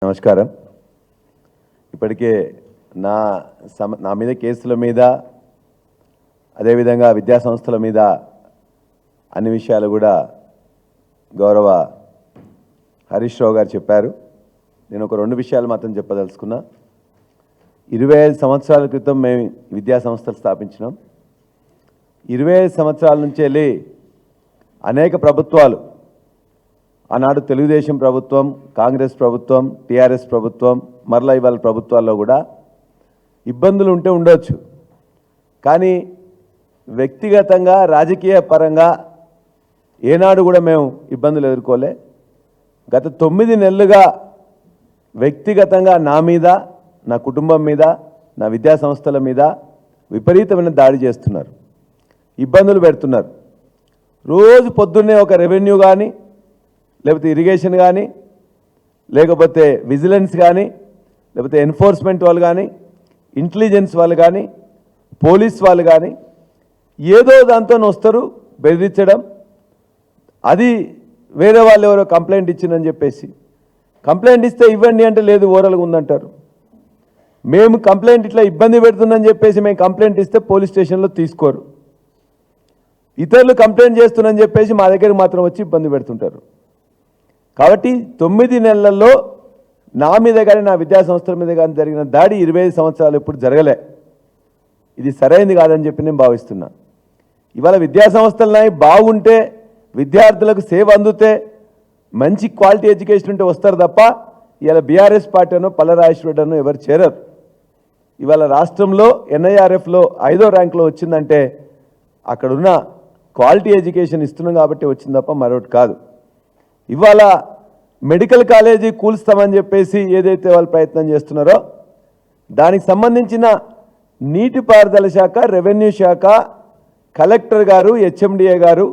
నమస్కారం. ఇప్పటికే నా మీద కేసుల మీద అదేవిధంగా విద్యా సంస్థల మీద అన్ని విషయాలు కూడా గౌరవ హరీష్ రావు గారు చెప్పారు. నేను ఒక 2 విషయాలు మాత్రం చెప్పదలుచుకున్నా. 25 సంవత్సరాల క్రితం మేము విద్యా సంస్థలు స్థాపించినాం. 25 సంవత్సరాల నుంచి వెళ్ళి అనేక ప్రభుత్వాలు, ఆనాడు తెలుగుదేశం ప్రభుత్వం, కాంగ్రెస్ ప్రభుత్వం, టీఆర్ఎస్ ప్రభుత్వం, మరలా ఇవాళ ప్రభుత్వాల్లో కూడా ఇబ్బందులు ఉంటే ఉండొచ్చు. కానీ వ్యక్తిగతంగా రాజకీయ పరంగా ఏనాడు కూడా మేము ఇబ్బందులు ఎదుర్కోలే. గత 9 నెలలుగా వ్యక్తిగతంగా నా మీద, నా కుటుంబం మీద, నా విద్యా సంస్థల మీద విపరీతమైన దాడి చేస్తున్నారు, ఇబ్బందులు పెడుతున్నారు. రోజు పొద్దున్నే ఒక రెవెన్యూ కానీ, లేకపోతే ఇరిగేషన్ కానీ, లేకపోతే విజిలెన్స్ కానీ, లేకపోతే ఎన్ఫోర్స్మెంట్ వాళ్ళు కానీ, ఇంటెలిజెన్స్ వాళ్ళు కానీ, పోలీస్ వాళ్ళు కానీ ఏదో దాంతో వస్తారు బెదిరించడం. అది వేరే వాళ్ళు ఎవరో కంప్లైంట్ ఇచ్చిందని చెప్పేసి, కంప్లైంట్ ఇస్తే ఇవ్వండి అంటే లేదు, ఓరల్గా ఉందంటారు. మేము కంప్లైంట్ ఇట్లా ఇబ్బంది పెడుతుందని చెప్పేసి మేము కంప్లైంట్ ఇస్తే పోలీస్ స్టేషన్లో తీసుకోరు. ఇతరులు కంప్లైంట్ చేస్తున్నారని చెప్పేసి మా దగ్గరికి మాత్రం వచ్చి ఇబ్బంది పెడుతుంటారు. కాబట్టి 9 నెలల్లో నా మీద కానీ, నా విద్యా సంస్థల మీద కానీ జరిగిన దాడి 25 సంవత్సరాలు ఎప్పుడు జరగలే. ఇది సరైనది కాదని చెప్పి నేను భావిస్తున్నా. ఇవాళ విద్యా సంస్థలు బాగుంటే, విద్యార్థులకు సేవ అందుతే, మంచి క్వాలిటీ ఎడ్యుకేషన్ ఉంటే వస్తారు తప్ప ఇవాళ బీఆర్ఎస్ పార్టీ అనో పల్లరాజేశ్వరరెడ్డి ఎవరు చేరరు. ఇవాళ రాష్ట్రంలో NIRFలో 5వ ర్యాంకులో వచ్చిందంటే అక్కడున్న క్వాలిటీ ఎడ్యుకేషన్ ఇస్తున్నాం కాబట్టి వచ్చింది తప్ప మరొకటి కాదు. ఇవాళ మెడికల్ కాలేజీ కూల్స్తామని చెప్పేసి ఏదైతే వాళ్ళు ప్రయత్నం చేస్తున్నారో దానికి సంబంధించిన నీటిపారుదల శాఖ, రెవెన్యూ శాఖ, కలెక్టర్ గారు, HMDA గారు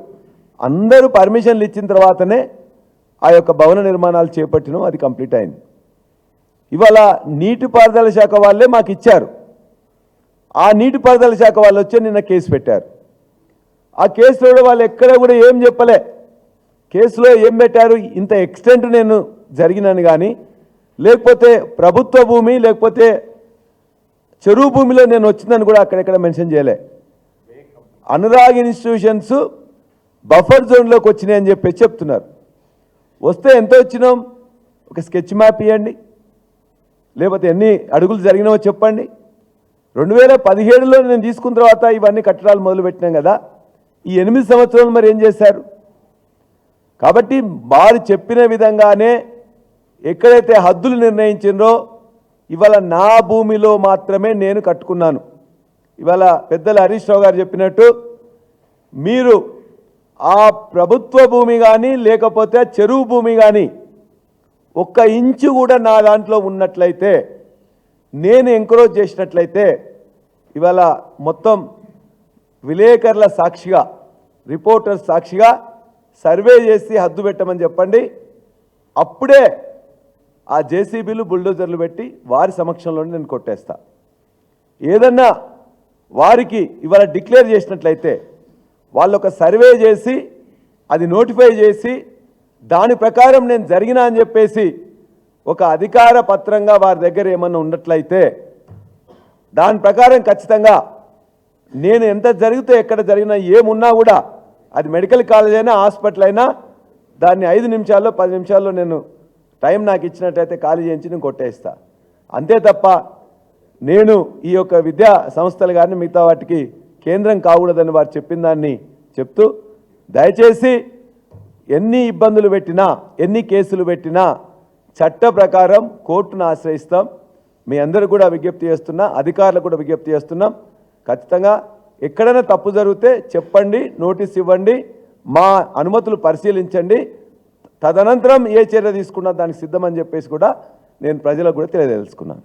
అందరూ పర్మిషన్లు ఇచ్చిన తర్వాతనే ఆ యొక్క భవన నిర్మాణాలు చేపట్టినాం. అది కంప్లీట్ అయింది. ఇవాళ నీటిపారుదల శాఖ వాళ్ళే మాకు ఇచ్చారు. ఆ నీటిపారుదల శాఖ వాళ్ళు వచ్చి నిన్న కేసు పెట్టారు. ఆ కేసులో వాళ్ళు ఎక్కడ కూడా ఏం చెప్పలే. కేసులో ఏం పెట్టారు, ఇంత ఎక్స్టెంట్ నేను జరిగినాను కానీ, లేకపోతే ప్రభుత్వ భూమి, లేకపోతే చెరువు భూమిలో నేను వచ్చిందని కూడా అక్కడెక్కడ మెన్షన్ చేయలే. అనురాగ్ ఇన్స్టిట్యూషన్స్ బఫర్ జోన్లోకి వచ్చినాయి అని చెప్పి చెప్తున్నారు. వస్తే ఎంత వచ్చినాం, ఒక స్కెచ్ మ్యాప్ ఇవ్వండి, లేకపోతే ఎన్ని అడుగులు జరిగినావో చెప్పండి. 2017లో నేను తీసుకున్న తర్వాత ఇవన్నీ కట్టడాలు మొదలుపెట్టినాం కదా, ఈ 8 సంవత్సరాలు మరి ఏం చేశారు? కాబట్టి వారు చెప్పిన విధంగానే ఎక్కడైతే హద్దులు నిర్ణయించిందో ఇవాళ నా భూమిలో మాత్రమే నేను కట్టుకున్నాను. ఇవాళ పెద్దలు హరీష్ రావు గారు చెప్పినట్టు మీరు ఆ ప్రభుత్వ భూమి కానీ, లేకపోతే చెరువు భూమి కానీ 1 ఇంచు కూడా నా దాంట్లో ఉన్నట్లయితే, నేను ఎంకరేజ్ చేసినట్లయితే ఇవాళ మొత్తం విలేకరుల సాక్షిగా, రిపోర్టర్స్ సాక్షిగా సర్వే చేసి హద్దు పెట్టమని చెప్పండి. అప్పుడే ఆ JCBలు, బుల్డోజర్లు పెట్టి వారి సమక్షంలోనే నేను కొట్టేస్తా. ఏదన్నా వారికి ఇవాళ డిక్లేర్ చేసినట్లయితే వాళ్ళు ఒక సర్వే చేసి అది నోటిఫై చేసి దాని ప్రకారం నేను జరిగినా అని చెప్పేసి ఒక అధికార పత్రంగా వారి దగ్గర ఏమన్నా ఉన్నట్లయితే దాని ప్రకారం ఖచ్చితంగా నేను ఎంత జరిగితే, ఎక్కడ జరిగినా, ఏమున్నా కూడా అది మెడికల్ కాలేజ్ అయినా, హాస్పిటల్ అయినా దాన్ని 5 నిమిషాల్లో 10 నిమిషాల్లో నేను టైం నాకు ఇచ్చినట్టయితే ఖాళీ చేయించి నేను కొట్టేస్తా. అంతే తప్ప నేను ఈ యొక్క విద్యా సంస్థలు కానీ మిగతా వాటికి కేంద్రం కాకూడదని వారు చెప్పిన దాన్ని చెప్తూ, దయచేసి ఎన్ని ఇబ్బందులు పెట్టినా, ఎన్ని కేసులు పెట్టినా చట్ట ప్రకారం కోర్టును ఆశ్రయిస్తాం. మీ అందరూ కూడా విజ్ఞప్తి చేస్తున్నా, అధికారులకు కూడా విజ్ఞప్తి చేస్తున్నాం. ఖచ్చితంగా ఎక్కడైనా తప్పు జరిగితే చెప్పండి, నోటీస్ ఇవ్వండి, మా అనుమతులు పరిశీలించండి, తదనంతరం ఏ చర్య తీసుకున్నా దానికి సిద్ధమని చెప్పేసి కూడా నేను ప్రజలకు కూడా తెలియజేసుకున్నాను.